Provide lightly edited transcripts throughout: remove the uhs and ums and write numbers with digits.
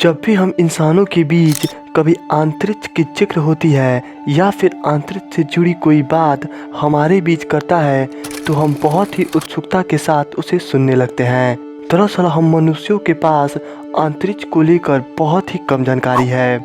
जब भी हम इंसानों के बीच कभी अंतरिक्ष की जिक्र होती है या फिर अंतरिक्ष से जुड़ी कोई बात हमारे बीच करता है तो हम बहुत ही उत्सुकता के साथ उसे सुनने लगते हैं। दरअसल हम मनुष्यों के पास अंतरिक्ष को लेकर बहुत ही कम जानकारी है।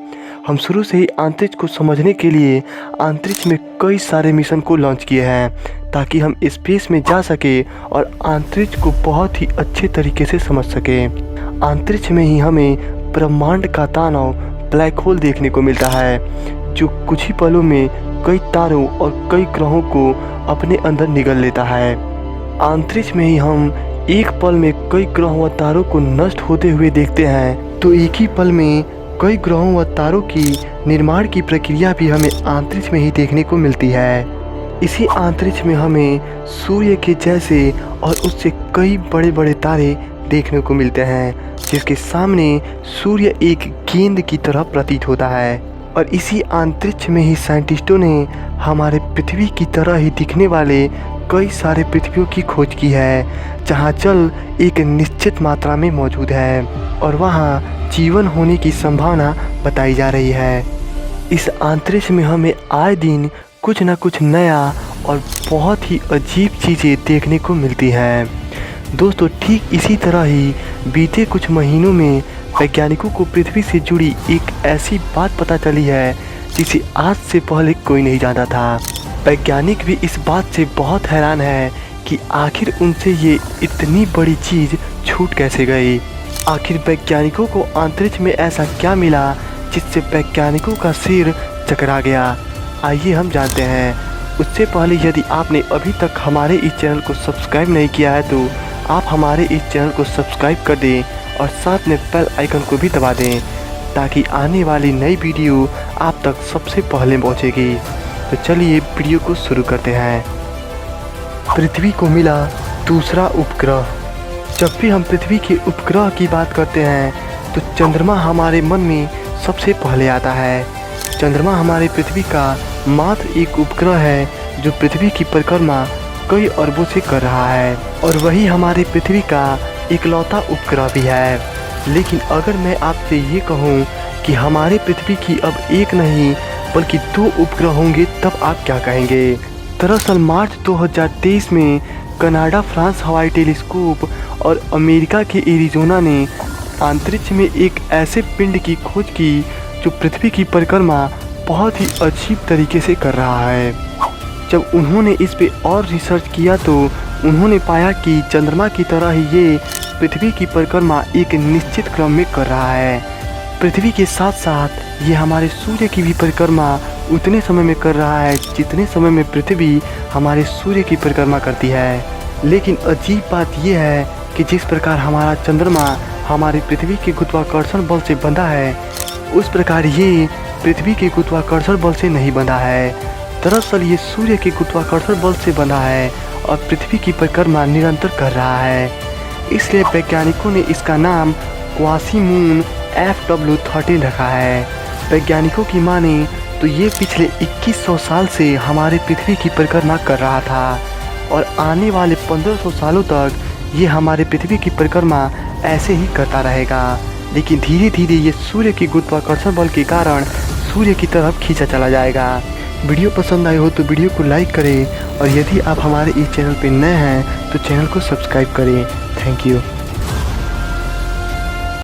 हम शुरू से ही अंतरिक्ष को समझने के लिए अंतरिक्ष में कई सारे मिशन को लॉन्च किए हैं ताकि हम स्पेस में जा सके और अंतरिक्ष को बहुत ही अच्छे तरीके से समझ सकें। अंतरिक्ष में ही हमें ब्रह्मांड का दानव ब्लैक होल देखने को मिलता है जो कुछ ही पलों में कई तारों और कई ग्रहों को अपने अंदर निगल लेता है। अंतरिक्ष में ही हम एक पल में कई ग्रहों व तारों को नष्ट होते हुए देखते हैं, तो एक ही पल में कई ग्रहों व तारों की निर्माण की प्रक्रिया भी हमें अंतरिक्ष में ही देखने को मिलती है। इसी अंतरिक्ष में हमें सूर्य के जैसे और उससे कई बड़े बड़े तारे देखने को मिलते हैं जिसके सामने सूर्य एक गेंद की तरह प्रतीत होता है। और इसी अंतरिक्ष में ही साइंटिस्टों ने हमारे पृथ्वी की तरह ही दिखने वाले कई सारे पृथ्वियों की खोज की है जहां जल एक निश्चित मात्रा में मौजूद है और वहां जीवन होने की संभावना बताई जा रही है। इस अंतरिक्ष में हमें आए दिन कुछ न कुछ नया और बहुत ही अजीब चीज़ें देखने को मिलती हैं। दोस्तों, ठीक इसी तरह ही बीते कुछ महीनों में वैज्ञानिकों को पृथ्वी से जुड़ी एक ऐसी बात पता चली है जिसे आज से पहले कोई नहीं जानता था। वैज्ञानिक भी इस बात से बहुत हैरान है कि आखिर उनसे ये इतनी बड़ी चीज़ छूट कैसे गई। आखिर वैज्ञानिकों को अंतरिक्ष में ऐसा क्या मिला जिससे वैज्ञानिकों का सिर चकरा गया। आइए हम जानते हैं। उससे पहले यदि आपने अभी तक हमारे इस चैनल को सब्सक्राइब नहीं किया है तो आप हमारे इस चैनल को सब्सक्राइब कर दें और साथ में बेल आइकन को भी दबा दें ताकि आने वाली नई वीडियो आप तक सबसे पहले पहुंचेगी। तो चलिए वीडियो को शुरू करते हैं। पृथ्वी को मिला दूसरा उपग्रह। जब भी हम पृथ्वी के उपग्रह की बात करते हैं तो चंद्रमा हमारे मन में सबसे पहले आता है। चंद्रमा हमारे पृथ्वी का मात्र एक उपग्रह है जो पृथ्वी की परिक्रमा कई अरबों से कर रहा है और वही हमारे पृथ्वी का इकलौता उपग्रह भी है। लेकिन अगर मैं आपसे ये कहूँ कि हमारे पृथ्वी की अब एक नहीं बल्कि 2 उपग्रह होंगे तब आप क्या कहेंगे। दरअसल मार्च 2023 में कनाडा फ्रांस हवाई टेलीस्कोप और अमेरिका के एरिज़ोना ने अंतरिक्ष में एक ऐसे पिंड की खोज की जो पृथ्वी की परिक्रमा बहुत ही अजीब तरीके से कर रहा है। जब उन्होंने इस पे और रिसर्च किया तो उन्होंने पाया कि चंद्रमा की तरह ही ये पृथ्वी की परिक्रमा एक निश्चित क्रम में कर रहा है। पृथ्वी के साथ साथ ये हमारे सूर्य की भी परिक्रमा उतने समय में कर रहा है जितने समय में पृथ्वी हमारे सूर्य की परिक्रमा करती है। लेकिन अजीब बात यह है कि जिस प्रकार हमारा चंद्रमा हमारी पृथ्वी के गुरुत्वाकर्षण बल से बंधा है उस प्रकार ये पृथ्वी के गुरुत्वाकर्षण बल से नहीं बंधा है। दरअसल ये सूर्य के गुरुत्वाकर्षण बल से बंधा है और पृथ्वी की परिक्रमा निरंतर कर रहा है। इसलिए वैज्ञानिकों ने इसका नाम क्वासीमून FW13 रखा है। वैज्ञानिकों की माने तो ये पिछले 2100 साल से हमारे पृथ्वी की परिक्रमा कर रहा था और आने वाले 1500 सालों तक ये हमारे पृथ्वी की परिक्रमा ऐसे ही करता रहेगा। लेकिन धीरे धीरे ये सूर्य के गुरुत्वाकर्षण बल के कारण सूर्य की तरफ खींचा चला जाएगा। वीडियो पसंद आई हो तो वीडियो को लाइक करें और यदि आप हमारे इस चैनल पर नए हैं तो चैनल को सब्सक्राइब करें। Thank you.